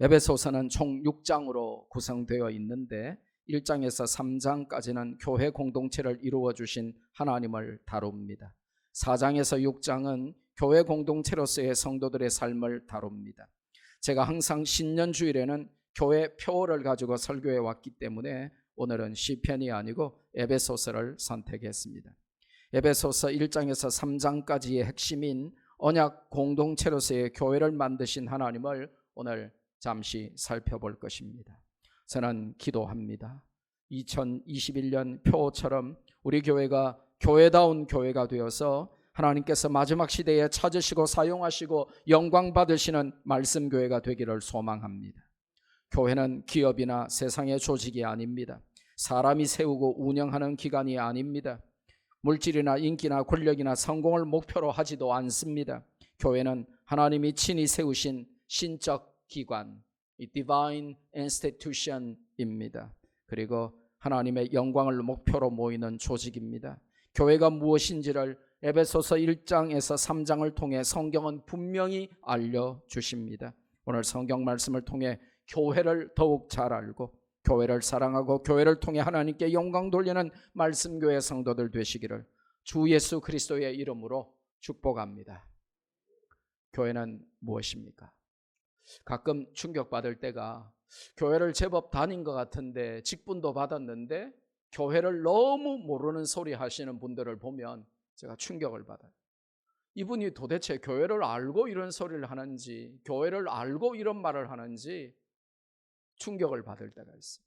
에베소서는 총 6장으로 구성되어 있는데 1장에서 3장까지는 교회 공동체를 이루어 주신 하나님을 다룹니다. 4장에서 6장은 교회 공동체로서의 성도들의 삶을 다룹니다. 제가 항상 신년주일에는 교회 표어를 가지고 설교해 왔기 때문에 오늘은 시편이 아니고 에베소서를 선택했습니다. 에베소서 1장에서 3장까지의 핵심인 언약 공동체로서의 교회를 만드신 하나님을 오늘 잠시 살펴볼 것입니다. 저는 기도합니다. 2021년 표처럼 우리 교회가 교회다운 교회가 되어서 하나님께서 마지막 시대에 찾으시고 사용하시고 영광 받으시는 말씀 교회가 되기를 소망합니다. 교회는 기업이나 세상의 조직이 아닙니다. 사람이 세우고 운영하는 기관이 아닙니다. 물질이나 인기나 권력이나 성공을 목표로 하지도 않습니다. 교회는 하나님이 친히 세우신 신적 기관, Divine Institution입니다. 그리고 하나님의 영광을 목표로 모이는 조직입니다. 교회가 무엇인지를 에베소서 1장에서 3장을 통해 성경은 분명히 알려주십니다. 오늘 성경 말씀을 통해 교회를 더욱 잘 알고 교회를 사랑하고 교회를 통해 하나님께 영광 돌리는 말씀교회 성도들 되시기를 주 예수 그리스도의 이름으로 축복합니다. 교회는 무엇입니까? 가끔 충격받을 때가 교회를 제법 다닌 것 같은데 직분도 받았는데 교회를 너무 모르는 소리 하시는 분들을 보면 제가 충격을 받아요. 이분이 도대체 교회를 알고 이런 소리를 하는지 교회를 알고 이런 말을 하는지 충격을 받을 때가 있어요.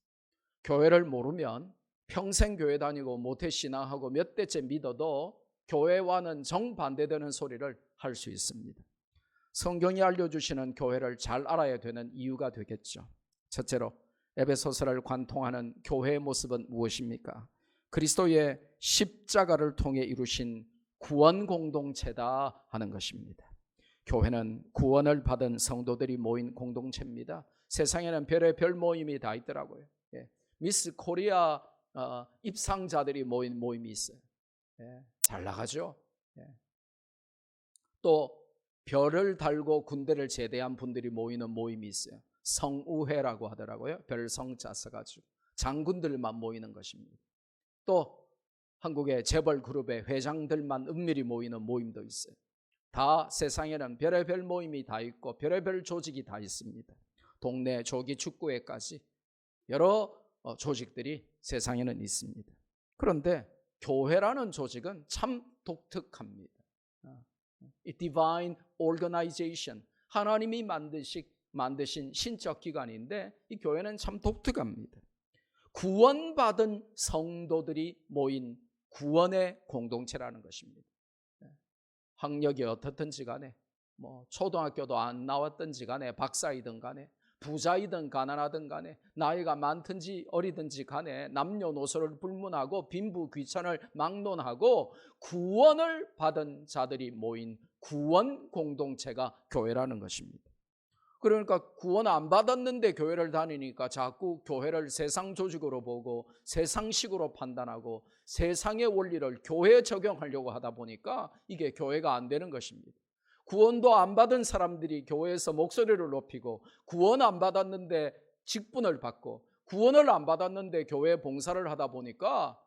교회를 모르면 평생 교회 다니고 모태신앙하고 몇 대째 믿어도 교회와는 정반대되는 소리를 할 수 있습니다. 성경이 알려주시는 교회를 잘 알아야 되는 이유가 되겠죠. 첫째로 에베소서를 관통하는 교회의 모습은 무엇입니까? 그리스도의 십자가를 통해 이루신 구원 공동체다 하는 것입니다. 교회는 구원을 받은 성도들이 모인 공동체입니다. 세상에는 별의 별 모임이 다 있더라고요. 미스 코리아 입상자들이 모인 모임이 있어요. 잘 나가죠. 또 별을 달고 군대를 제대한 분들이 모이는 모임이 있어요. 성우회라고 하더라고요. 별 성자 써가지고 장군들만 모이는 것입니다. 또 한국의 재벌 그룹의 회장들만 은밀히 모이는 모임도 있어요. 다 세상에는 별의별 모임이 다 있고 별의별 조직이 다 있습니다. 동네 조기 축구회까지 여러 조직들이 세상에는 있습니다. 그런데 교회라는 조직은 참 독특합니다. Divine Organization, 하나님이 만드신 신적 기관인데 이 교회는 참 독특합니다. 구원받은 성도들이 모인 구원의 공동체라는 것입니다. 학력이 어떻든지 간에 초등학교도 안 나왔든지 간에 박사이든 간에 부자이든 가난하든 간에 나이가 많든지 어리든지 간에 남녀노소를 불문하고 빈부귀천을 막론하고 구원을 받은 자들이 모인 구원 공동체가 교회라는 것입니다. 그러니까 구원 안 받았는데 교회를 다니니까 자꾸 교회를 세상 조직으로 보고 세상식으로 판단하고 세상의 원리를 교회에 적용하려고 하다 보니까 이게 교회가 안 되는 것입니다. 구원도 안 받은 사람들이 교회에서 목소리를 높이고 구원 안 받았는데 직분을 받고 구원을 안 받았는데 교회 봉사를 하다 보니까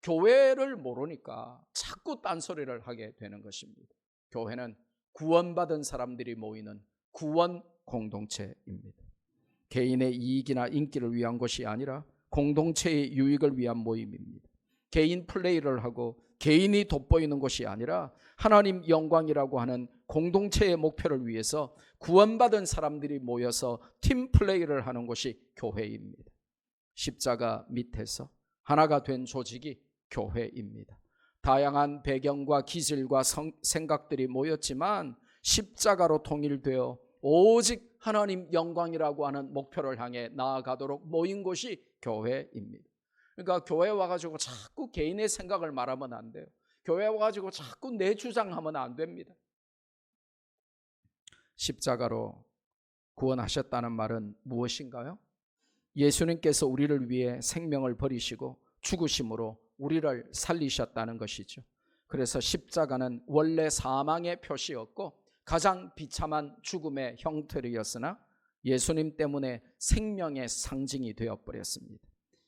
교회를 모르니까 자꾸 딴소리를 하게 되는 것입니다. 교회는 구원받은 사람들이 모이는 구원 공동체입니다. 개인의 이익이나 인기를 위한 것이 아니라 공동체의 유익을 위한 모임입니다. 개인 플레이를 하고 개인이 돋보이는 것이 아니라 하나님 영광이라고 하는 공동체의 목표를 위해서 구원받은 사람들이 모여서 팀 플레이를 하는 것이 교회입니다. 십자가 밑에서 하나가 된 조직이 교회입니다. 다양한 배경과 기질과 생각들이 모였지만 십자가로 통일되어 오직 하나님 영광이라고 하는 목표를 향해 나아가도록 모인 곳이 교회입니다. 그러니까 교회 와가지고 자꾸 개인의 생각을 말하면 안 돼요. 교회 와가지고 자꾸 내 주장하면 안 됩니다. 십자가로 구원하셨다는 말은 무엇인가요? 예수님께서 우리를 위해 생명을 버리시고 죽으심으로 우리를 살리셨다는 것이죠. 그래서 십자가는 원래 사망의 표시였고 가장 비참한 죽음의 형태였으나 예수님 때문에 생명의 상징이 되어버렸습니다.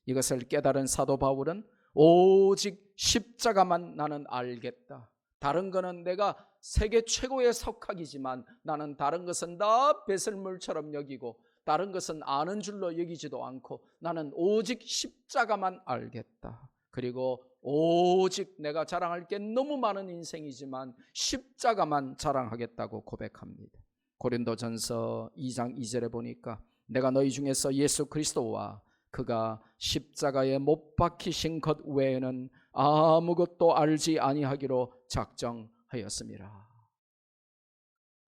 이것을 깨달은 사도 바울은 오직 십자가만 나는 알겠다. 다른 거는 내가 세계 최고의 석학이지만 나는 다른 것은 다 배설물처럼 여기고 다른 것은 아는 줄로 여기지도 않고 나는 오직 십자가만 알겠다. 그리고 오직 내가 자랑할 게 너무 많은 인생이지만 십자가만 자랑하겠다고 고백합니다. 고린도전서 2장 2절에 보니까 내가 너희 중에서 예수 그리스도와 그가 십자가에 못 박히신 것 외에는 아무것도 알지 아니하기로 작정하였습니다.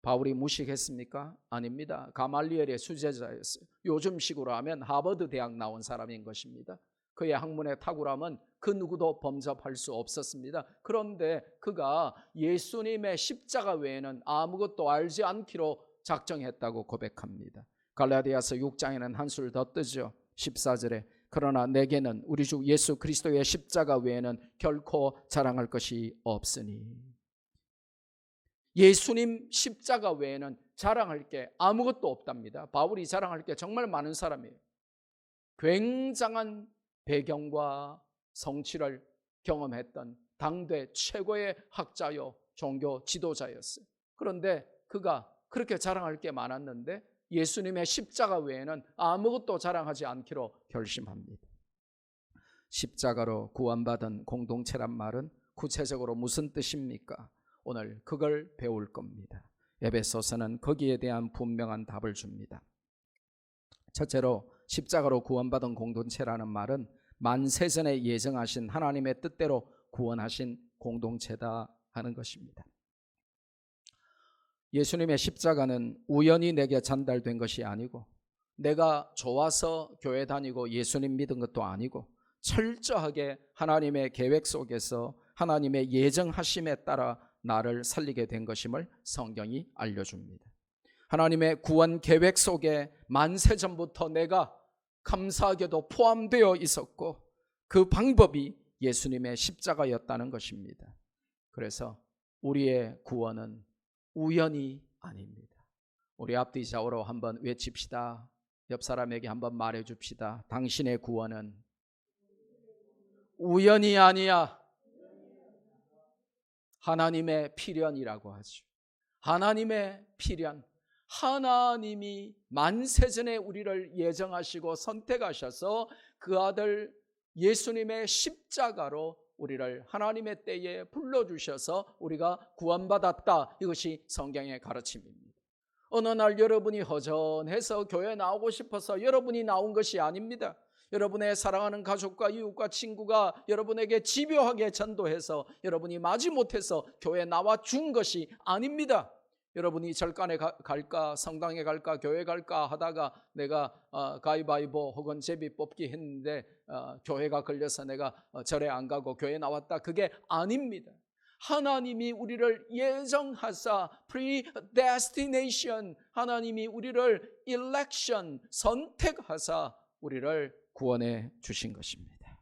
바울이 무식했습니까? 아닙니다. 가말리엘의 수제자였어요. 요즘식으로 하면 하버드 대학 나온 사람인 것입니다. 그의 학문의 탁월함은 그 누구도 범접할 수 없었습니다. 그런데 그가 예수님의 십자가 외에는 아무것도 알지 않기로 작정했다고 고백합니다. 갈라디아서 6장에는 한술 더 뜨죠. 14절에 그러나 내게는 우리 주 예수 그리스도의 십자가 외에는 결코 자랑할 것이 없으니. 예수님 십자가 외에는 자랑할 게 아무것도 없답니다. 바울이 자랑할 게 정말 많은 사람이에요. 굉장한 배경과 성취를 경험했던 당대 최고의 학자요 종교 지도자였어요. 그런데 그가 그렇게 자랑할 게 많았는데 예수님의 십자가 외에는 아무것도 자랑하지 않기로 결심합니다. 십자가로 구원받은 공동체란 말은 구체적으로 무슨 뜻입니까? 오늘 그걸 배울 겁니다. 에베소서는 거기에 대한 분명한 답을 줍니다. 첫째로 십자가로 구원받은 공동체라는 말은 만세전에 예정하신 하나님의 뜻대로 구원하신 공동체다 하는 것입니다. 예수님의 십자가는 우연히 내게 전달된 것이 아니고 내가 좋아서 교회 다니고 예수님 믿은 것도 아니고 철저하게 하나님의 계획 속에서 하나님의 예정하심에 따라 나를 살리게 된 것임을 성경이 알려줍니다. 하나님의 구원 계획 속에 만세전부터 내가 감사하게도 포함되어 있었고 그 방법이 예수님의 십자가였다는 것입니다. 그래서 우리의 구원은 우연이 아닙니다. 우리 앞뒤 좌우로 한번 외칩시다. 옆 사람에게 한번 말해줍시다. 당신의 구원은 우연이 아니야. 하나님의 필연이라고 하죠. 하나님의 필연. 하나님이 만세전에 우리를 예정하시고 선택하셔서 그 아들 예수님의 십자가로 우리를 하나님의 때에 불러주셔서 우리가 구원받았다. 이것이 성경의 가르침입니다. 어느 날 여러분이 허전해서 교회 나오고 싶어서 여러분이 나온 것이 아닙니다. 여러분의 사랑하는 가족과 이웃과 친구가 여러분에게 집요하게 전도해서 여러분이 마지못해서 교회에 나와 준 것이 아닙니다. 여러분이 절간에 갈까 성당에 갈까 교회 갈까 하다가 내가 가위바위보 혹은 제비 뽑기 했는데 교회가 걸려서 내가 절에 안 가고 교회 나왔다. 그게 아닙니다. 하나님이 우리를 예정하사 predestination, 하나님이 우리를 election, 선택하사 우리를 구원해 주신 것입니다.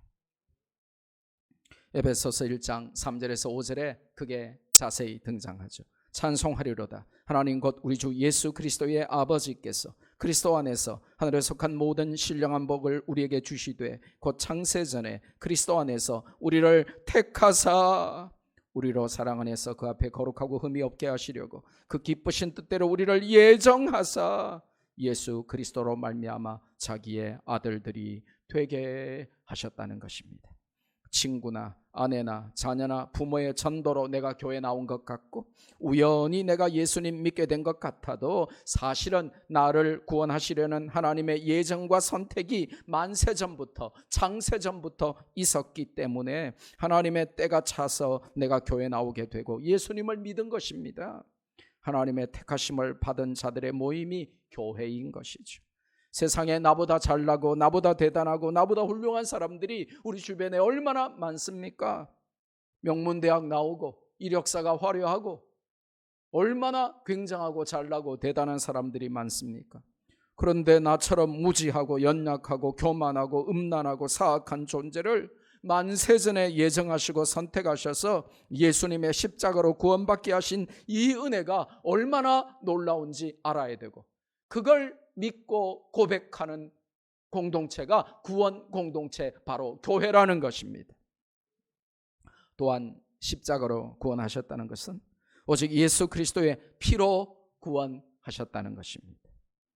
에베소서 1장 3절에서 5절에 그게 자세히 등장하죠. 찬송하리로다. 하나님 곧 우리 주 예수 그리스도의 아버지께서 그리스도 안에서 하늘에 속한 모든 신령한 복을 우리에게 주시되 곧 창세전에 그리스도 안에서 우리를 택하사 우리로 사랑 안에서 그 앞에 거룩하고 흠이 없게 하시려고 그 기쁘신 뜻대로 우리를 예정하사 예수 그리스도로 말미암아 자기의 아들들이 되게 하셨다는 것입니다. 친구나 아내나 자녀나 부모의 전도로 내가 교회 나온 것 같고 우연히 내가 예수님 믿게 된 것 같아도 사실은 나를 구원하시려는 하나님의 예정과 선택이 만세전부터 창세전부터 있었기 때문에 하나님의 때가 차서 내가 교회 나오게 되고 예수님을 믿은 것입니다. 하나님의 택하심을 받은 자들의 모임이 교회인 것이죠. 세상에 나보다 잘나고 나보다 대단하고 나보다 훌륭한 사람들이 우리 주변에 얼마나 많습니까? 명문대학 나오고 이력서가 화려하고 얼마나 굉장하고 잘나고 대단한 사람들이 많습니까? 그런데 나처럼 무지하고 연약하고 교만하고 음란하고 사악한 존재를 만세전에 예정하시고 선택하셔서 예수님의 십자가로 구원받게 하신 이 은혜가 얼마나 놀라운지 알아야 되고 그걸 믿고 고백하는 공동체가 구원 공동체, 바로 교회라는 것입니다. 또한 십자가로 구원하셨다는 것은 오직 예수 그리스도의 피로 구원하셨다는 것입니다.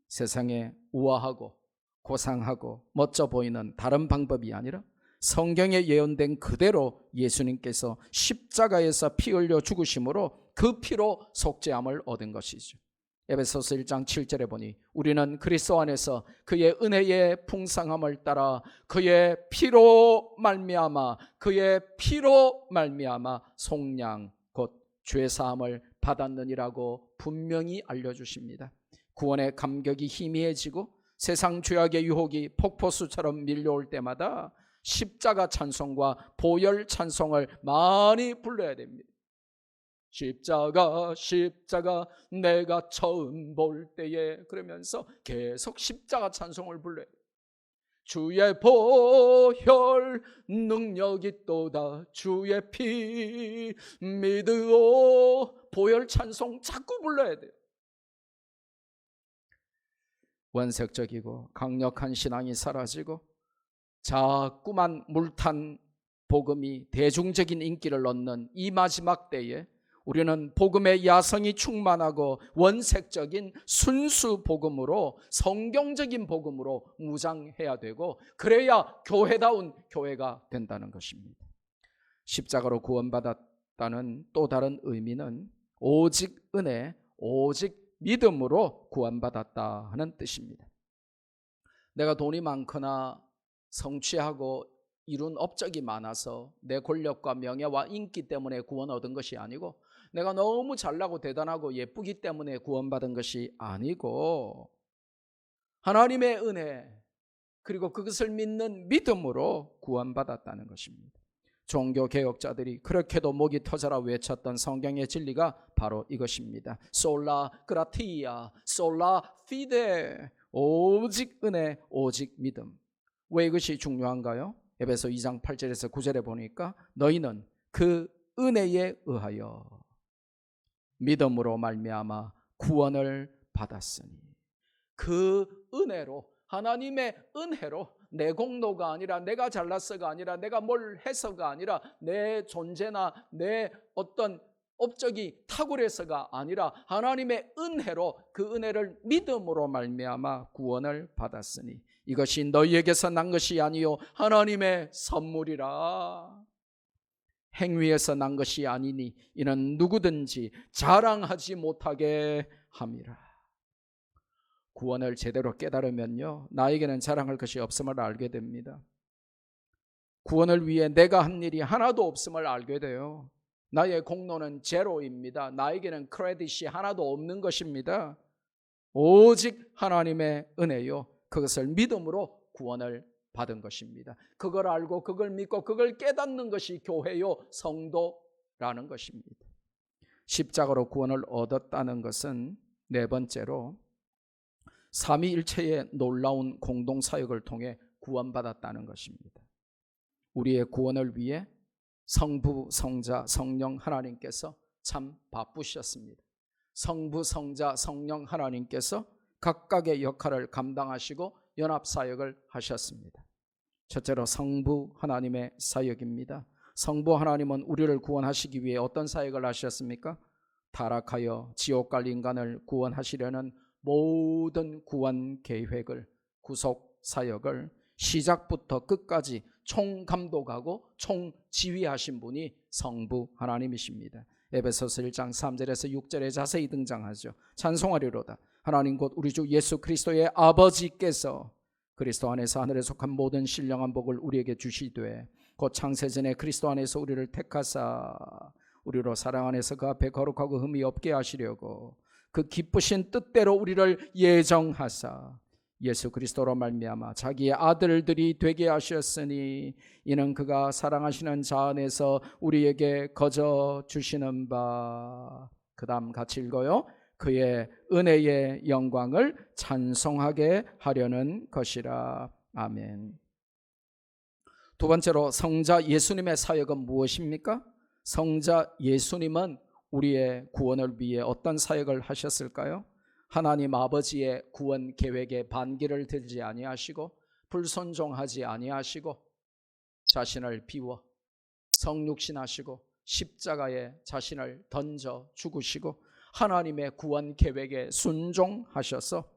세상에 우아하고 고상하고 멋져 보이는 다른 방법이 아니라 성경에 예언된 그대로 예수님께서 십자가에서 피 흘려 죽으심으로 그 피로 속죄함을 얻은 것이죠. 에베소서 1장 7절에 보니 우리는 그리스도 안에서 그의 은혜의 풍성함을 따라 그의 피로 말미암아 속량 곧 죄사함을 받았느니라고 분명히 알려주십니다. 구원의 감격이 희미해지고 세상 죄악의 유혹이 폭포수처럼 밀려올 때마다 십자가 찬송과 보혈 찬송을 많이 불러야 됩니다. 십자가 내가 처음 볼 때에, 그러면서 계속 십자가 찬송을 불러요. 주의 보혈 능력이 또다 주의 피 믿으오. 보혈 찬송 자꾸 불러야 돼요. 원색적이고 강력한 신앙이 사라지고 자꾸만 물탄 복음이 대중적인 인기를 얻는 이 마지막 때에 우리는 복음의 야성이 충만하고 원색적인 순수 복음으로, 성경적인 복음으로 무장해야 되고, 그래야 교회다운 교회가 된다는 것입니다. 십자가로 구원받았다는 또 다른 의미는 오직 은혜, 오직 믿음으로 구원받았다 하는 뜻입니다. 내가 돈이 많거나 성취하고 이룬 업적이 많아서 내 권력과 명예와 인기 때문에 구원 얻은 것이 아니고, 내가 너무 잘나고 대단하고 예쁘기 때문에 구원받은 것이 아니고, 하나님의 은혜 그리고 그것을 믿는 믿음으로 구원받았다는 것입니다. 종교개혁자들이 그렇게도 목이 터져라 외쳤던 성경의 진리가 바로 이것입니다. 솔라 그라티아 솔라 피데, 오직 은혜 오직 믿음. 왜 이것이 중요한가요? 에베소 2장 8절에서 9절에 보니까 너희는 그 은혜에 의하여 믿음으로 말미암아 구원을 받았으니, 그 은혜로, 하나님의 은혜로, 내 공로가 아니라, 내가 잘났어가 아니라, 내가 뭘 해서가 아니라, 내 존재나 내 어떤 업적이 탁월해서가 아니라 하나님의 은혜로, 그 은혜를 믿음으로 말미암아 구원을 받았으니 이것이 너희에게서 난 것이 아니요 하나님의 선물이라. 행위에서 난 것이 아니니 이는 누구든지 자랑하지 못하게 함이라. 구원을 제대로 깨달으면요, 나에게는 자랑할 것이 없음을 알게 됩니다. 구원을 위해 내가 한 일이 하나도 없음을 알게 돼요. 나의 공로는 제로입니다. 나에게는 크레딧이 하나도 없는 것입니다. 오직 하나님의 은혜요, 그것을 믿음으로 구원을 받은 것입니다. 그걸 알고 그걸 믿고 그걸 깨닫는 것이 교회요, 성도라는 것입니다. 십자가로 구원을 얻었다는 것은 네 번째로 삼위일체의 놀라운 공동사역을 통해 구원받았다는 것입니다. 우리의 구원을 위해 성부, 성자, 성령 하나님께서 참 바쁘셨습니다. 성부, 성자, 성령 하나님께서 각각의 역할을 감당하시고 연합사역을 하셨습니다. 첫째로 성부 하나님의 사역입니다. 성부 하나님은 우리를 구원하시기 위해 어떤 사역을 하셨습니까? 타락하여 지옥 갈 인간을 구원하시려는 모든 구원 계획을, 구속 사역을 시작부터 끝까지 총감독하고 총지휘하신 분이 성부 하나님이십니다. 에베소서 1장 3절에서 6절에 자세히 등장하죠. 찬송하리로다. 하나님 곧 우리 주 예수 그리스도의 아버지께서 그리스도 안에서 하늘에 속한 모든 신령한 복을 우리에게 주시되 곧 창세전에 그리스도 안에서 우리를 택하사 우리로 사랑 안에서 그 앞에 거룩하고 흠이 없게 하시려고 그 기쁘신 뜻대로 우리를 예정하사 예수 그리스도로 말미암아 자기의 아들들이 되게 하셨으니 이는 그가 사랑하시는 자 안에서 우리에게 거저 주시는 바. 그 다음 같이 읽어요. 그의 은혜의 영광을 찬송하게 하려는 것이라. 아멘. 두 번째로 성자 예수님의 사역은 무엇입니까? 성자 예수님은 우리의 구원을 위해 어떤 사역을 하셨을까요? 하나님 아버지의 구원 계획에 반기를 들지 아니하시고 불순종하지 아니하시고 자신을 비워 성육신하시고 십자가에 자신을 던져 죽으시고 하나님의 구원 계획에 순종하셔서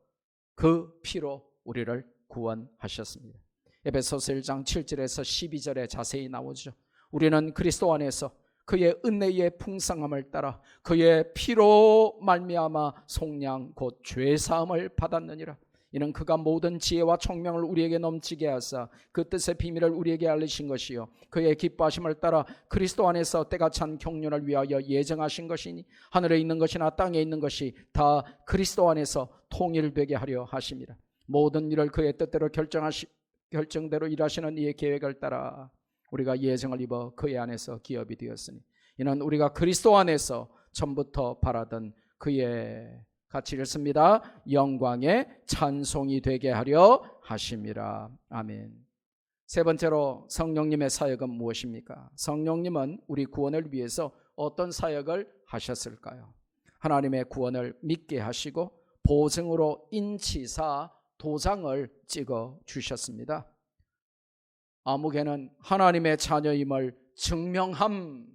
그 피로 우리를 구원하셨습니다. 에베소서 1장 7절에서 12절에 자세히 나오죠. 우리는 그리스도 안에서 그의 은혜의 풍성함을 따라 그의 피로 말미암아 속량 곧 죄사함을 받았느니라. 이는 그가 모든 지혜와 총명을 우리에게 넘치게 하사 그 뜻의 비밀을 우리에게 알리신 것이요 그의 기뻐하심을 따라 그리스도 안에서 때가 찬 경륜을 위하여 예정하신 것이니 하늘에 있는 것이나 땅에 있는 것이 다 그리스도 안에서 통일되게 하려 하심이라. 모든 일을 그의 뜻대로 결정대로 일하시는 이의 계획을 따라 우리가 예정을 입어 그의 안에서 기업이 되었으니 이는 우리가 그리스도 안에서 처음부터 바라던 그의 같이 읽습니다. 영광의 찬송이 되게 하려 하심이라. 아멘. 세 번째로 성령님의 사역은 무엇입니까? 성령님은 우리 구원을 위해서 어떤 사역을 하셨을까요? 하나님의 구원을 믿게 하시고 보증으로 인치사 도장을 찍어 주셨습니다. 아무개는 하나님의 자녀임을 증명함,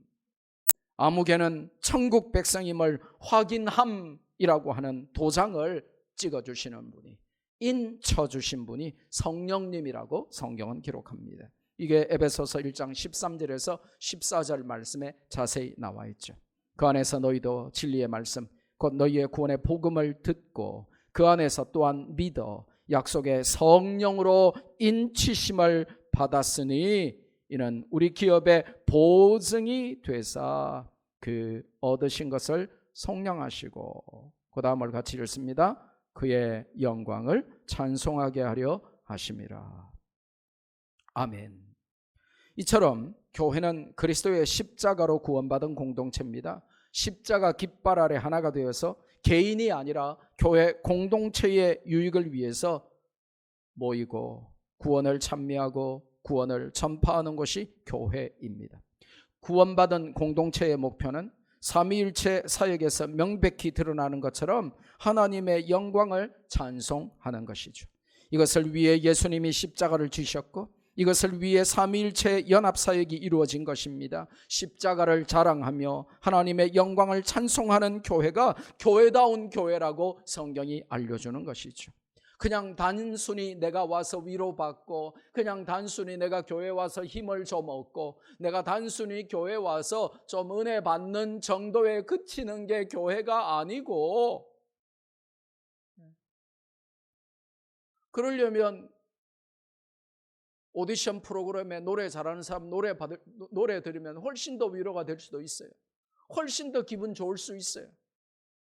아무개는 천국 백성임을 확인함이라고 하는 도장을 찍어주시는 분이, 인쳐주신 분이 성령님이라고 성경은 기록합니다. 이게 에베소서 1장 13절에서 14절 말씀에 자세히 나와 있죠. 그 안에서 너희도 진리의 말씀 곧 너희의 구원의 복음을 듣고 그 안에서 또한 믿어 약속의 성령으로 인치심을 받았으니 이는 우리 기업의 보증이 되사 그 얻으신 것을 속량하시고 그 다음을 같이 읽습니다. 그의 영광을 찬송하게 하려 하심이라. 아멘. 이처럼 교회는 그리스도의 십자가로 구원받은 공동체입니다. 십자가 깃발 아래 하나가 되어서 개인이 아니라 교회 공동체의 유익을 위해서 모이고 구원을 찬미하고 구원을 전파하는 것이 교회입니다. 구원받은 공동체의 목표는 삼위일체 사역에서 명백히 드러나는 것처럼 하나님의 영광을 찬송하는 것이죠. 이것을 위해 예수님이 십자가를 지셨고 이것을 위해 삼위일체 연합사역이 이루어진 것입니다. 십자가를 자랑하며 하나님의 영광을 찬송하는 교회가 교회다운 교회라고 성경이 알려주는 것이죠. 그냥 단순히 내가 와서 위로받고 그냥 단순히 내가 교회 와서 힘을 좀 얻고 내가 단순히 교회 와서 좀 은혜 받는 정도에 그치는 게 교회가 아니고, 그러려면 오디션 프로그램에 노래 잘하는 사람 노래 들으면 훨씬 더 위로가 될 수도 있어요. 훨씬 더 기분 좋을 수 있어요.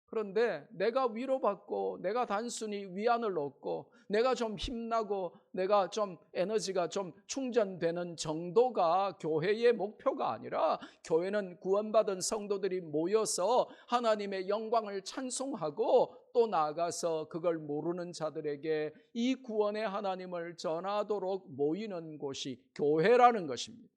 그런데 내가 위로받고 내가 단순히 위안을 얻고 내가 좀 힘나고 내가 좀 에너지가 좀 충전되는 정도가 교회의 목표가 아니라 교회는 구원받은 성도들이 모여서 하나님의 영광을 찬송하고 또 나아가서 그걸 모르는 자들에게 이 구원의 하나님을 전하도록 모이는 곳이 교회라는 것입니다.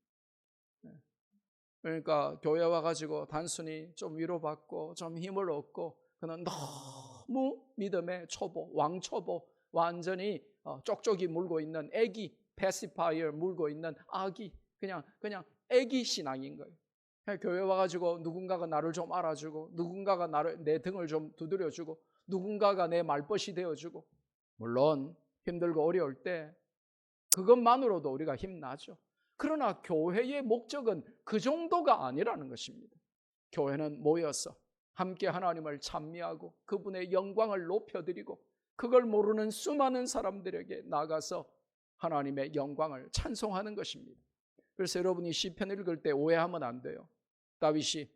그러니까 교회 와가지고 단순히 좀 위로받고 좀 힘을 얻고 그는 너무 믿음의 초보, 왕초보, 완전히 쪽쪽이 물고 있는 애기, 패시파이어 물고 있는 아기, 그냥 애기 신앙인 거예요. 그냥 교회 와가지고 누군가가 나를 좀 알아주고 누군가가 내 등을 좀 두드려주고 누군가가 내 말벗이 되어주고, 물론 힘들고 어려울 때 그것만으로도 우리가 힘나죠. 그러나 교회의 목적은 그 정도가 아니라는 것입니다. 교회는 모여서 함께 하나님을 찬미하고 그분의 영광을 높여드리고 그걸 모르는 수많은 사람들에게 나가서 하나님의 영광을 찬송하는 것입니다. 그래서 여러분이 시편 읽을 때 오해하면 안 돼요. 다윗이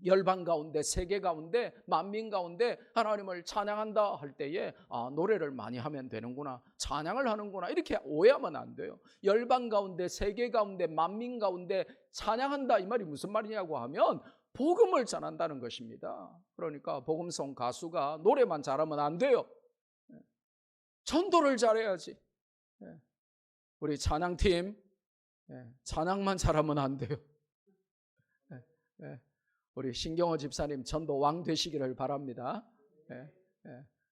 열방 가운데, 세계 가운데, 만민 가운데 하나님을 찬양한다 할 때에 노래를 많이 하면 되는구나, 찬양을 하는구나, 이렇게 오해하면 안 돼요. 열방 가운데, 세계 가운데, 만민 가운데 찬양한다 이 말이 무슨 말이냐고 하면 복음을 전한다는 것입니다. 그러니까 복음송 가수가 노래만 잘하면 안 돼요. 전도를 잘해야지. 우리 찬양팀 찬양만 잘하면 안 돼요. 우리 신경호 집사님 전도 왕 되시기를 바랍니다.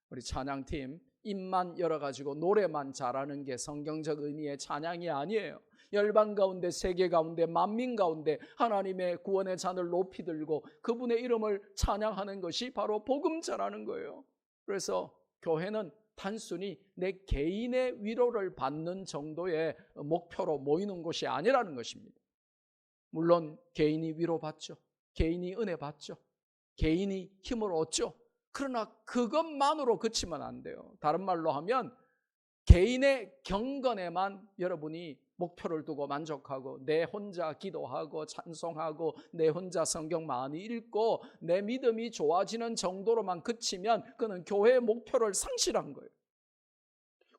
우리 찬양팀 입만 열어가지고 노래만 잘하는 게 성경적 의미의 찬양이 아니에요. 열방 가운데, 세계 가운데, 만민 가운데 하나님의 구원의 잔을 높이 들고 그분의 이름을 찬양하는 것이 바로 복음 전하는 거예요. 그래서 교회는 단순히 내 개인의 위로를 받는 정도의 목표로 모이는 것이 아니라는 것입니다. 물론 개인이 위로받죠. 개인이 은혜 받죠. 개인이 힘을 얻죠. 그러나 그것만으로 그치면 안 돼요. 다른 말로 하면 개인의 경건에만 여러분이 목표를 두고 만족하고 내 혼자 기도하고 찬송하고 내 혼자 성경 많이 읽고 내 믿음이 좋아지는 정도로만 그치면 그는 교회의 목표를 상실한 거예요.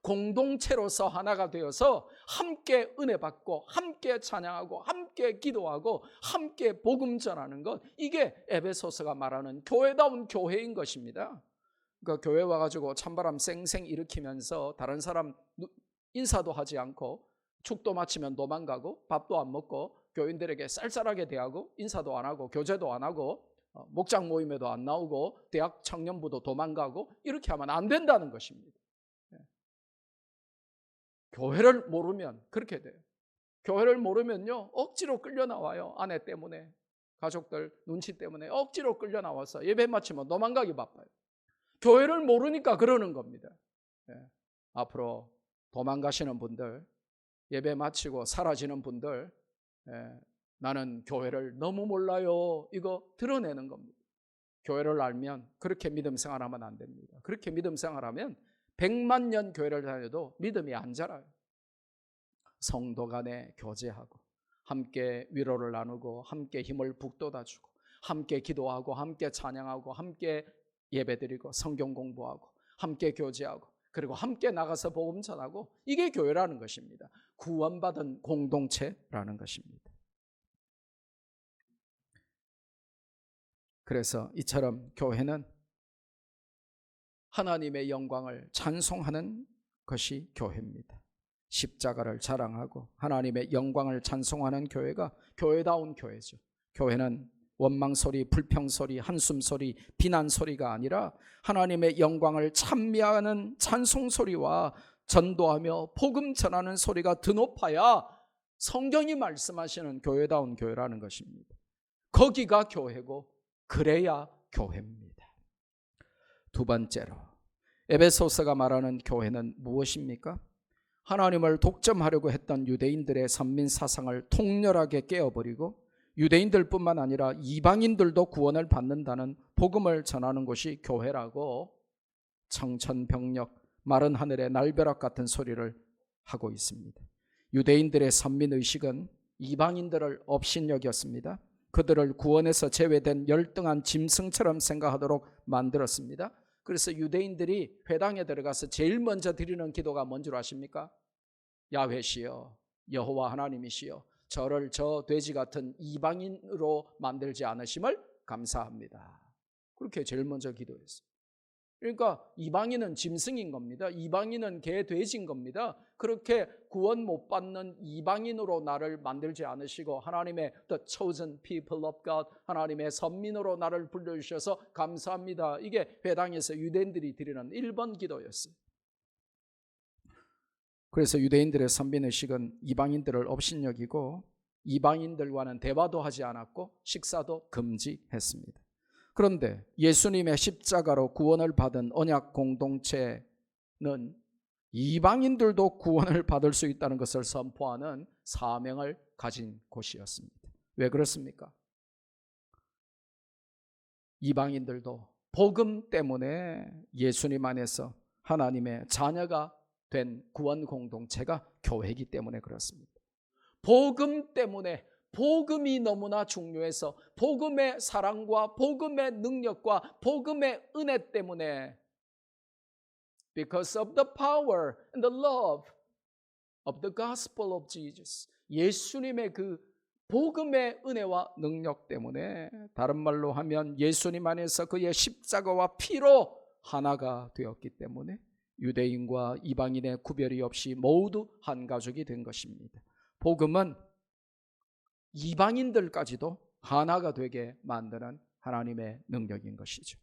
공동체로서 하나가 되어서 함께 은혜 받고 함께 찬양하고 함께 기도하고 함께 복음 전하는 것, 이게 에베소서가 말하는 교회다운 교회인 것입니다. 그러니까 교회 와가지고 찬바람 쌩쌩 일으키면서 다른 사람 인사도 하지 않고 축도 마치면 도망가고 밥도 안 먹고 교인들에게 쌀쌀하게 대하고 인사도 안 하고 교제도 안 하고 목장 모임에도 안 나오고 대학 청년부도 도망가고 이렇게 하면 안 된다는 것입니다. 교회를 모르면 그렇게 돼요. 교회를 모르면요 억지로 끌려 나와요. 아내 때문에, 가족들 눈치 때문에 억지로 끌려 나와서 예배 마치면 도망가기 바빠요. 교회를 모르니까 그러는 겁니다. 앞으로 도망가시는 분들, 예배 마치고 사라지는 분들, 나는 교회를 너무 몰라요, 이거 드러내는 겁니다. 교회를 알면 그렇게 믿음 생활하면 안 됩니다. 그렇게 믿음 생활하면 100만 년 교회를 다녀도 믿음이 안 자라요. 성도 간에 교제하고 함께 위로를 나누고 함께 힘을 북돋아주고 함께 기도하고 함께 찬양하고 함께 예배드리고 성경 공부하고 함께 교제하고 그리고 함께 나가서 복음 전하고, 이게 교회라는 것입니다. 구원받은 공동체라는 것입니다. 그래서 이처럼 교회는 하나님의 영광을 찬송하는 것이 교회입니다. 십자가를 자랑하고 하나님의 영광을 찬송하는 교회가 교회다운 교회죠. 교회는 원망소리, 불평소리, 한숨소리, 비난소리가 아니라 하나님의 영광을 찬미하는 찬송소리와 전도하며 복음 전하는 소리가 드높아야 성경이 말씀하시는 교회다운 교회라는 것입니다. 거기가 교회고 그래야 교회입니다. 두 번째로 에베소서가 말하는 교회는 무엇입니까? 하나님을 독점하려고 했던 유대인들의 선민 사상을 통렬하게 깨어버리고 유대인들뿐만 아니라 이방인들도 구원을 받는다는 복음을 전하는 것이 교회라고 청천벽력, 마른 하늘의 날벼락 같은 소리를 하고 있습니다. 유대인들의 선민의식은 이방인들을 업신여겼습니다. 그들을 구원에서 제외된 열등한 짐승처럼 생각하도록 만들었습니다. 그래서 유대인들이 회당에 들어가서 제일 먼저 드리는 기도가 뭔 줄 아십니까? 야훼시여, 여호와 하나님이시여, 저를 저 돼지 같은 이방인으로 만들지 않으심을 감사합니다. 그렇게 제일 먼저 기도했어요. 그러니까 이방인은 짐승인 겁니다. 이방인은 개, 돼지인 겁니다. 그렇게 구원 못 받는 이방인으로 나를 만들지 않으시고 하나님의 the chosen people of God, 하나님의 선민으로 나를 불러주셔서 감사합니다. 이게 회당에서 유대인들이 드리는 1번 기도였어요. 그래서 유대인들의 선민의식은 이방인들을 업신여기고 이방인들과는 대화도 하지 않았고 식사도 금지했습니다. 그런데 예수님의 십자가로 구원을 받은 언약 공동체는 이방인들도 구원을 받을 수 있다는 것을 선포하는 사명을 가진 곳이었습니다. 왜 그렇습니까? 이방인들도 복음 때문에 예수님 안에서 하나님의 자녀가 된 구원 공동체가 교회이기 때문에 그렇습니다. 복음 때문에, 복음이 너무나 중요해서 복음의 사랑과 복음의 능력과 복음의 은혜 때문에, because of the power and the love of the gospel of Jesus, 예수님의 그 복음의 은혜와 능력 때문에, 다른 말로 하면 예수님 안에서 그의 십자가와 피로 하나가 되었기 때문에 유대인과 이방인의 구별이 없이 모두 한 가족이 된 것입니다. 복음은 이방인들까지도 하나가 되게 만드는 하나님의 능력인 것이죠.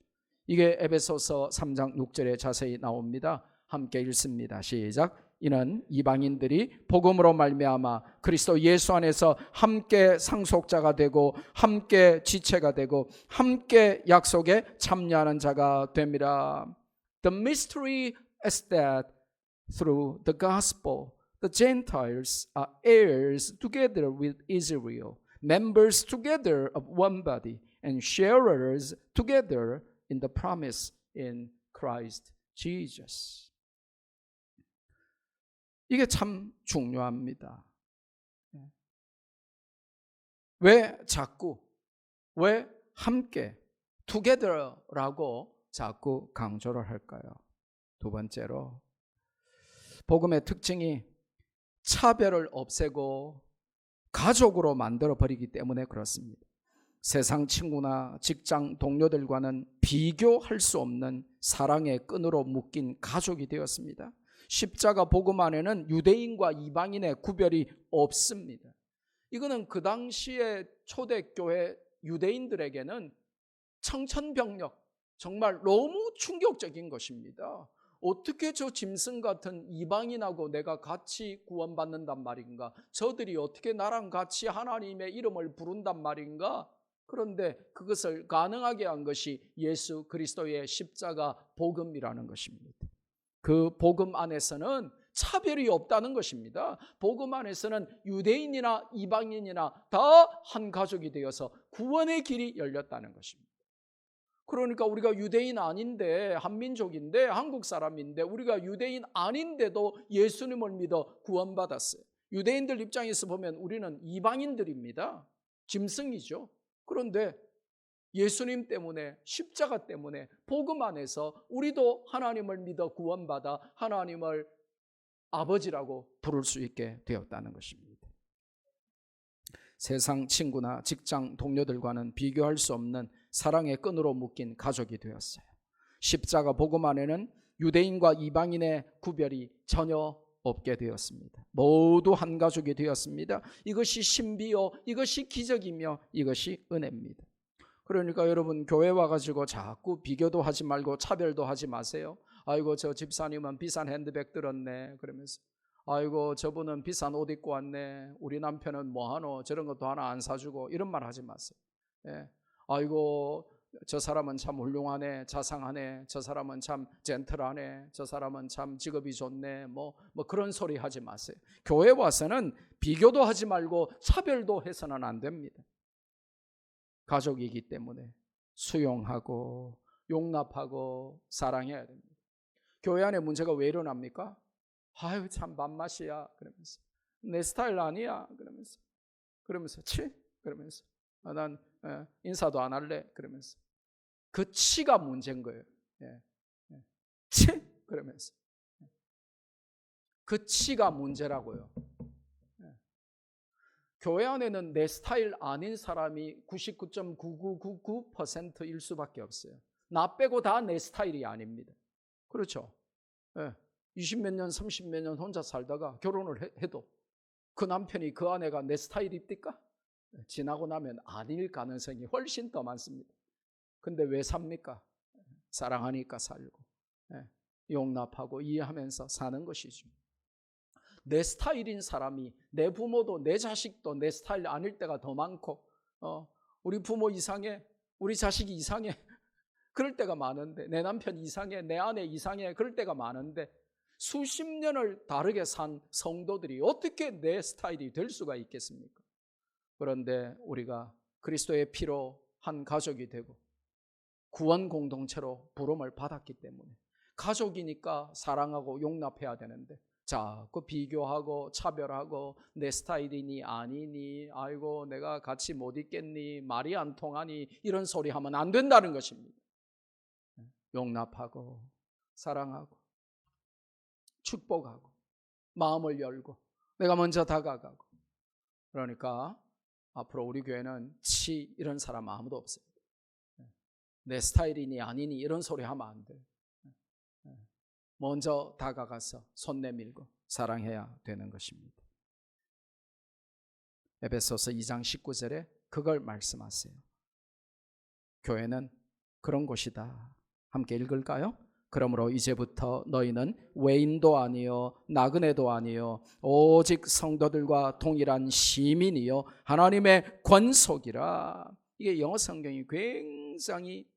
이게 에베소서 3장 6절에 자세히 나옵니다. 함께 읽습니다. 시작. 이는 이방인들이 복음으로 말미암아 그리스도 예수 안에서 함께 상속자가 되고 함께 지체가 되고 함께 약속에 참여하는 자가 됨이라. The mystery is that through the gospel the Gentiles are heirs together with Israel, members together of one body, and sharers together in the promise in Christ Jesus. 이게 참 중요합니다. 왜 함께 together라고 자꾸 강조를 할까요? 두 번째로 복음의 특징이 차별을 없애고 가족으로 만들어 버리기 때문에 그렇습니다. 세상 친구나 직장 동료들과는 비교할 수 없는 사랑의 끈으로 묶인 가족이 되었습니다. 십자가 복음 안에는 유대인과 이방인의 구별이 없습니다. 이거는 그 당시에 초대교회 유대인들에게는 청천벽력, 정말 너무 충격적인 것입니다. 어떻게 저 짐승 같은 이방인하고 내가 같이 구원받는단 말인가? 저들이 어떻게 나랑 같이 하나님의 이름을 부른단 말인가? 그런데 그것을 가능하게 한 것이 예수 그리스도의 십자가 복음이라는 것입니다. 그 복음 안에서는 차별이 없다는 것입니다. 복음 안에서는 유대인이나 이방인이나 다 한 가족이 되어서 구원의 길이 열렸다는 것입니다. 그러니까 우리가 유대인 아닌데, 한민족인데, 한국 사람인데, 우리가 유대인 아닌데도 예수님을 믿어 구원받았어요. 유대인들 입장에서 보면 우리는 이방인들입니다. 짐승이죠. 그런데 예수님 때문에, 십자가 때문에 복음 안에서 우리도 하나님을 믿어 구원받아 하나님을 아버지라고 부를 수 있게 되었다는 것입니다. 세상 친구나 직장 동료들과는 비교할 수 없는 사랑의 끈으로 묶인 가족이 되었어요. 십자가 복음 안에는 유대인과 이방인의 구별이 전혀 없게 되었습니다. 모두 한 가족이 되었습니다. 이것이 신비요, 이것이 기적이며 이것이 은혜입니다. 그러니까 여러분, 교회 와가지고 자꾸 비교도 하지 말고 차별도 하지 마세요. 아이고, 저 집사님은 비싼 핸드백 들었네 그러면서, 아이고, 저분은 비싼 옷 입고 왔네, 우리 남편은 뭐하노, 저런 것도 하나 안 사주고, 이런 말 하지 마세요. 예. 아이고, 저 사람은 참 훌륭하네, 자상하네, 저 사람은 참 젠틀하네, 저 사람은 참 직업이 좋네, 뭐 그런 소리 하지 마세요. 교회 와서는 비교도 하지 말고 차별도 해서는 안 됩니다. 가족이기 때문에 수용하고 용납하고 사랑해야 됩니다. 교회 안에 문제가 왜 일어납니까? 아유, 참 맛맛이야 그러면서, 내 스타일 아니야 그러면서 치? 그러면서 난 인사도 안 할래 그러면서, 그 치가 문제인 거예요. 치? 그러면서 그 치가 문제라고요. 교회 안에는 내 스타일 아닌 사람이 99.9999%일 수밖에 없어요. 나 빼고 다 내 스타일이 아닙니다. 그렇죠? 20몇 년, 30몇 년 혼자 살다가 결혼을 해도 그 남편이, 그 아내가 내 스타일입니까? 지나고 나면 아닐 가능성이 훨씬 더 많습니다. 근데 왜 삽니까? 사랑하니까 살고, 용납하고 이해하면서 사는 것이죠. 내 스타일인 사람이, 내 부모도 내 자식도 내 스타일 아닐 때가 더 많고, 우리 부모 이상해, 우리 자식이 이상해 그럴 때가 많은데, 내 남편 이상해, 내 아내 이상해 그럴 때가 많은데, 수십 년을 다르게 산 성도들이 어떻게 내 스타일이 될 수가 있겠습니까? 그런데 우리가 그리스도의 피로 한 가족이 되고 구원 공동체로 부름을 받았기 때문에 가족이니까 사랑하고 용납해야 되는데, 자꾸 비교하고 차별하고 내 스타일이니 아니니, 아이고 내가 같이 못 있겠니, 말이 안 통하니, 이런 소리 하면 안 된다는 것입니다. 용납하고 사랑하고 축복하고 마음을 열고 내가 먼저 다가가고. 그러니까 앞으로 우리 교회는 치 이런 사람 아무도 없습니다. 내 스타일이니 아니니 이런 소리 하면 안 돼요. 먼저 다가가서 손 내밀고 사랑해야 되는 것입니다. 에베소서 2장 19절에 그걸 말씀하세요. 교회는 그런 곳이다. 함께 읽을까요? 그러므로 이제부터 너희는 외인도 아니요 나그네도 아니요 오직 성도들과 동일한 시민이요 하나님의 권속이라. 이게 영어 성경이 굉장히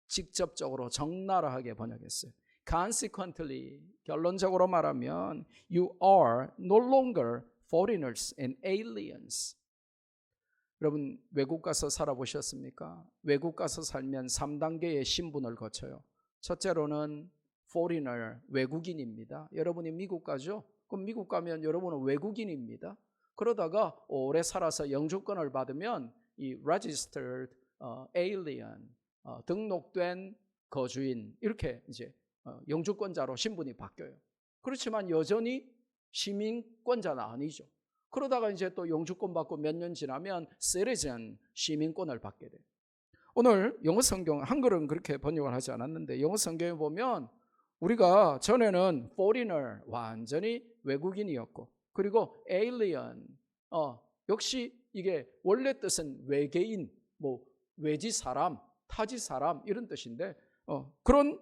직접적으로 적나라하게 번역했어요. Consequently, 결론적으로 말하면 You are no longer foreigners and aliens. 여러분 외국 가서 살아보셨습니까? 외국 가서 살면 3단계의 신분을 거쳐요. 첫째로는 foreigner, 외국인입니다. 여러분이 미국 가죠? 그럼 미국 가면 여러분은 외국인입니다. 그러다가 오래 살아서 영주권을 받으면 이 registered alien, 등록된 거주인, 이렇게 이제 영주권자로 신분이 바뀌어요. 그렇지만 여전히 시민권자는 아니죠. 그러다가 이제 또 영주권 받고 몇 년 지나면 citizen, 시민권을 받게 돼요. 오늘 영어 성경, 한글은 그렇게 번역을 하지 않았는데 영어 성경에 보면 우리가 전에는 foreigner, 완전히 외국인이었고, 그리고 alien, 역시 이게 원래 뜻은 외계인, 뭐 외지 사람, 타지 사람 이런 뜻인데 그런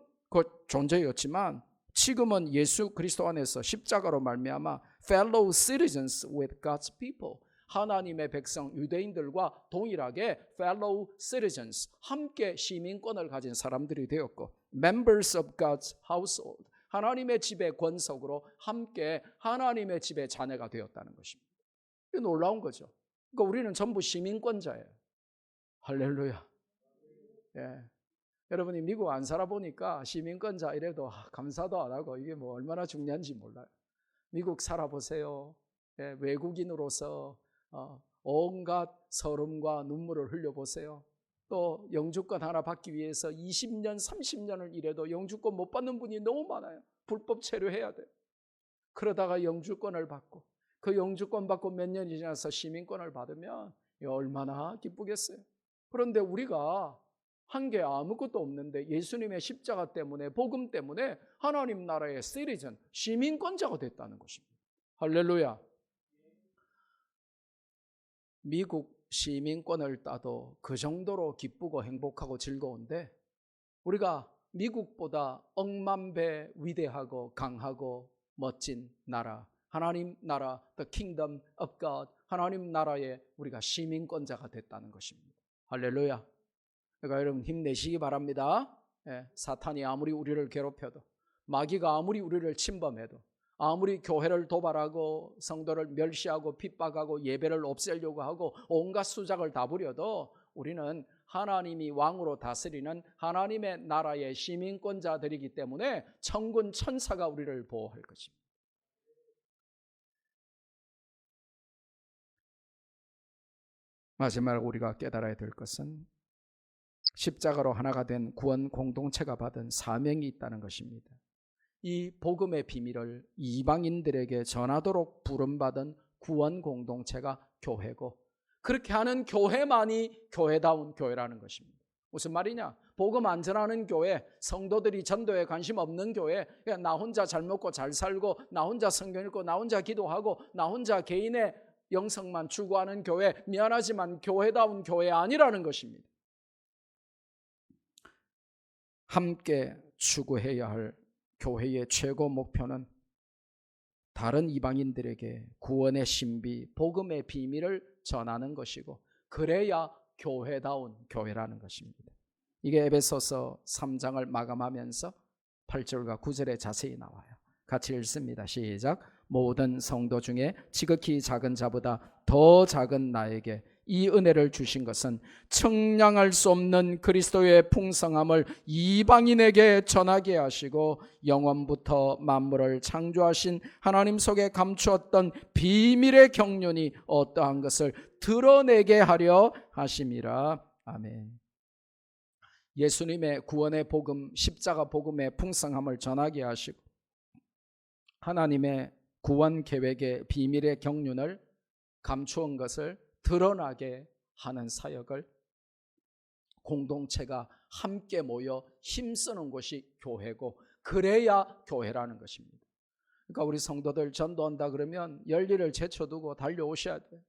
존재였지만 지금은 예수 그리스도 안에서 십자가로 말미암아 fellow citizens with God's people, 하나님의 백성 유대인들과 동일하게 fellow citizens, 함께 시민권을 가진 사람들이 되었고, members of God's household, 하나님의 집의 권속으로 함께 하나님의 집의 자녀가 되었다는 것입니다. 이게 놀라운 거죠. 그러니까 우리는 전부 시민권자예요. 할렐루야. 예. 여러분이 미국 안 살아보니까 시민권자 이래도 감사도 안 하고 이게 뭐 얼마나 중요한지 몰라요. 미국 살아보세요. 예, 외국인으로서 온갖 서름과 눈물을 흘려보세요. 또 영주권 하나 받기 위해서 20년, 30년을 일해도 영주권 못 받는 분이 너무 많아요. 불법 체류해야 돼요. 그러다가 영주권을 받고 그 영주권 받고 몇 년이 지나서 시민권을 받으면 얼마나 기쁘겠어요. 그런데 우리가 한 게 아무것도 없는데 예수님의 십자가 때문에, 복음 때문에 하나님 나라의 시티즌, 시민권자가 됐다는 것입니다. 할렐루야. 미국 시민권을 따도 그 정도로 기쁘고 행복하고 즐거운데 우리가 미국보다 억만 배 위대하고 강하고 멋진 나라, 하나님 나라, the kingdom of God, 하나님 나라의 우리가 시민권자가 됐다는 것입니다. 할렐루야. 그러니까 여러분 힘내시기 바랍니다. 예, 사탄이 아무리 우리를 괴롭혀도, 마귀가 아무리 우리를 침범해도, 아무리 교회를 도발하고 성도를 멸시하고 핍박하고 예배를 없애려고 하고 온갖 수작을 다 부려도 우리는 하나님이 왕으로 다스리는 하나님의 나라의 시민권자들이기 때문에 천군 천사가 우리를 보호할 것입니다. 마지막으로 우리가 깨달아야 될 것은 십자가로 하나가 된 구원 공동체가 받은 사명이 있다는 것입니다. 이 복음의 비밀을 이방인들에게 전하도록 부름받은 구원 공동체가 교회고, 그렇게 하는 교회만이 교회다운 교회라는 것입니다. 무슨 말이냐? 복음 안 전하는 교회, 성도들이 전도에 관심 없는 교회, 그냥 나 혼자 잘 먹고 잘 살고 나 혼자 성경 읽고 나 혼자 기도하고 나 혼자 개인의 영성만 추구하는 교회, 미안하지만 교회다운 교회 아니라는 것입니다. 함께 추구해야 할 교회의 최고 목표는 다른 이방인들에게 구원의 신비, 복음의 비밀을 전하는 것이고, 그래야 교회다운 교회라는 것입니다. 이게 에베소서 3장을 마감하면서 8절과 9절에 자세히 나와요. 같이 읽습니다. 시작. 모든 성도 중에 지극히 작은 자보다 더 작은 나에게 이 은혜를 주신 것은 청량할 수 없는 그리스도의 풍성함을 이방인에게 전하게 하시고 영원부터 만물을 창조하신 하나님 속에 감추었던 비밀의 경륜이 어떠한 것을 드러내게 하려 하심이라. 아멘. 예수님의 구원의 복음, 십자가 복음의 풍성함을 전하게 하시고 하나님의 구원 계획의 비밀의 경륜을 감추은 것을 드러나게 하는 사역을 공동체가 함께 모여 힘쓰는 곳이 교회고, 그래야 교회라는 것입니다. 그러니까 우리 성도들 전도한다 그러면 열일을 제쳐두고 달려오셔야 돼요.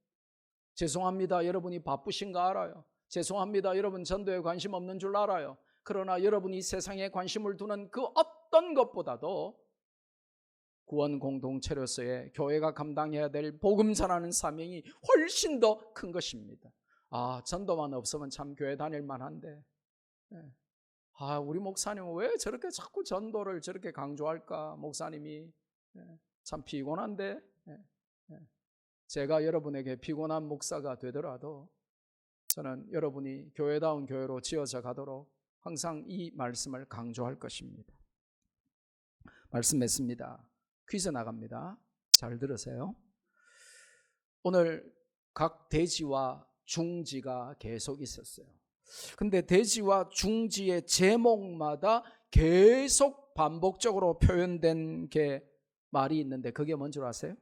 죄송합니다, 여러분이 바쁘신 거 알아요. 죄송합니다, 여러분 전도에 관심 없는 줄 알아요. 그러나 여러분이 세상에 관심을 두는 그 어떤 것보다도 구원 공동체로서의 교회가 감당해야 될 복음 전하는 사명이 훨씬 더 큰 것입니다. 전도만 없으면 참 교회 다닐 만한데, 우리 목사님은 왜 저렇게 자꾸 전도를 저렇게 강조할까? 목사님이 참 피곤한데, 제가 여러분에게 피곤한 목사가 되더라도 저는 여러분이 교회다운 교회로 지어져 가도록 항상 이 말씀을 강조할 것입니다. 말씀 맺습니다. 퀴즈 나갑니다. 잘 들으세요. 오늘 각 대지와 중지가 계속 있었어요. 근데 대지와 중지의 제목마다 계속 반복적으로 표현된 게 말이 있는데 그게 뭔 줄 아세요?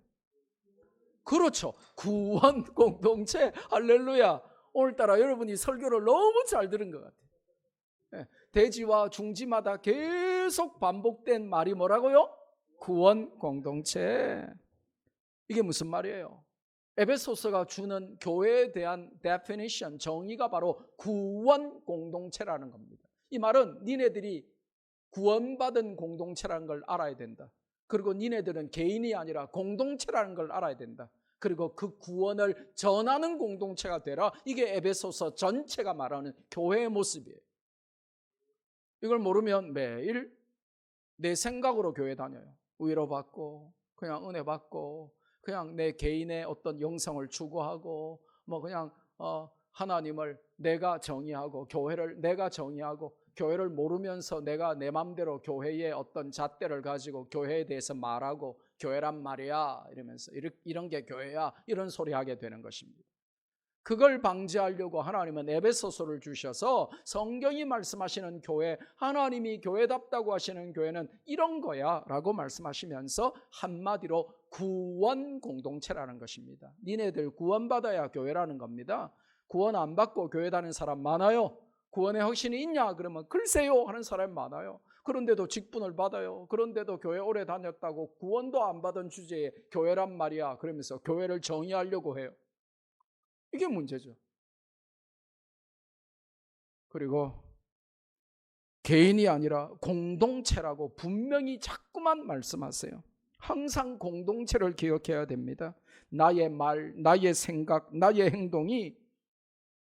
그렇죠. 구원 공동체. 할렐루야. 오늘따라 여러분이 설교를 너무 잘 들은 것 같아요. 대지와 중지마다 계속 반복된 말이 뭐라고요? 구원 공동체. 이게 무슨 말이에요? 에베소서가 주는 교회에 대한 definition, 정의가 바로 구원 공동체라는 겁니다. 이 말은 니네들이 구원받은 공동체라는 걸 알아야 된다. 그리고 니네들은 개인이 아니라 공동체라는 걸 알아야 된다. 그리고 그 구원을 전하는 공동체가 되라. 이게 에베소서 전체가 말하는 교회의 모습이에요. 이걸 모르면 매일 내 생각으로 교회 다녀요. 위로받고 그냥 은혜 받고 그냥 내 개인의 어떤 영성을 추구하고 그냥 하나님을 내가 정의하고 교회를 내가 정의하고 교회를 모르면서 내가 내 맘대로 교회의 어떤 잣대를 가지고 교회에 대해서 말하고 교회란 말이야 이러면서 이런 게 교회야 이런 소리 하게 되는 것입니다. 그걸 방지하려고 하나님은 에베소서를 주셔서 성경이 말씀하시는 교회, 하나님이 교회답다고 하시는 교회는 이런 거야 라고 말씀하시면서 한마디로 구원 공동체라는 것입니다. 니네들 구원받아야 교회라는 겁니다. 구원 안 받고 교회 다니는 사람 많아요. 구원의 확신이 있냐? 그러면 글쎄요 하는 사람 많아요. 그런데도 직분을 받아요. 그런데도 교회 오래 다녔다고 구원도 안 받은 주제에 교회란 말이야 그러면서 교회를 정의하려고 해요. 이게 문제죠. 그리고 개인이 아니라 공동체라고 분명히 자꾸만 말씀하세요. 항상 공동체를 기억해야 됩니다. 나의 말, 나의 생각, 나의 행동이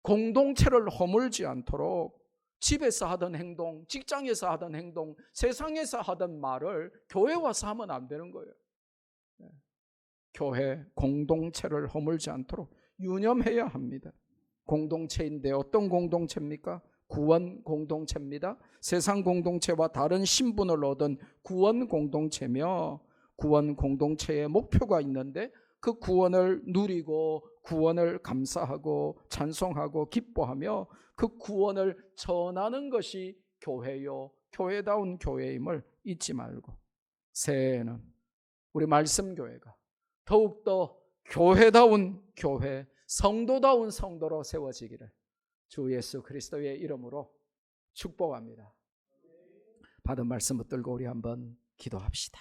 공동체를 허물지 않도록 집에서 하던 행동, 직장에서 하던 행동, 세상에서 하던 말을 교회 와서 하면 안 되는 거예요. 교회, 공동체를 허물지 않도록 유념해야 합니다. 공동체인데 어떤 공동체입니까? 구원 공동체입니다. 세상 공동체와 다른 신분을 얻은 구원 공동체며 구원 공동체의 목표가 있는데 그 구원을 누리고 구원을 감사하고 찬송하고 기뻐하며 그 구원을 전하는 것이 교회요 교회다운 교회임을 잊지 말고 새해에는 우리 말씀교회가 더욱더 교회다운 교회, 성도다운 성도로 세워지기를 주 예수 그리스도의 이름으로 축복합니다. 받은 말씀 붙들고 우리 한번 기도합시다.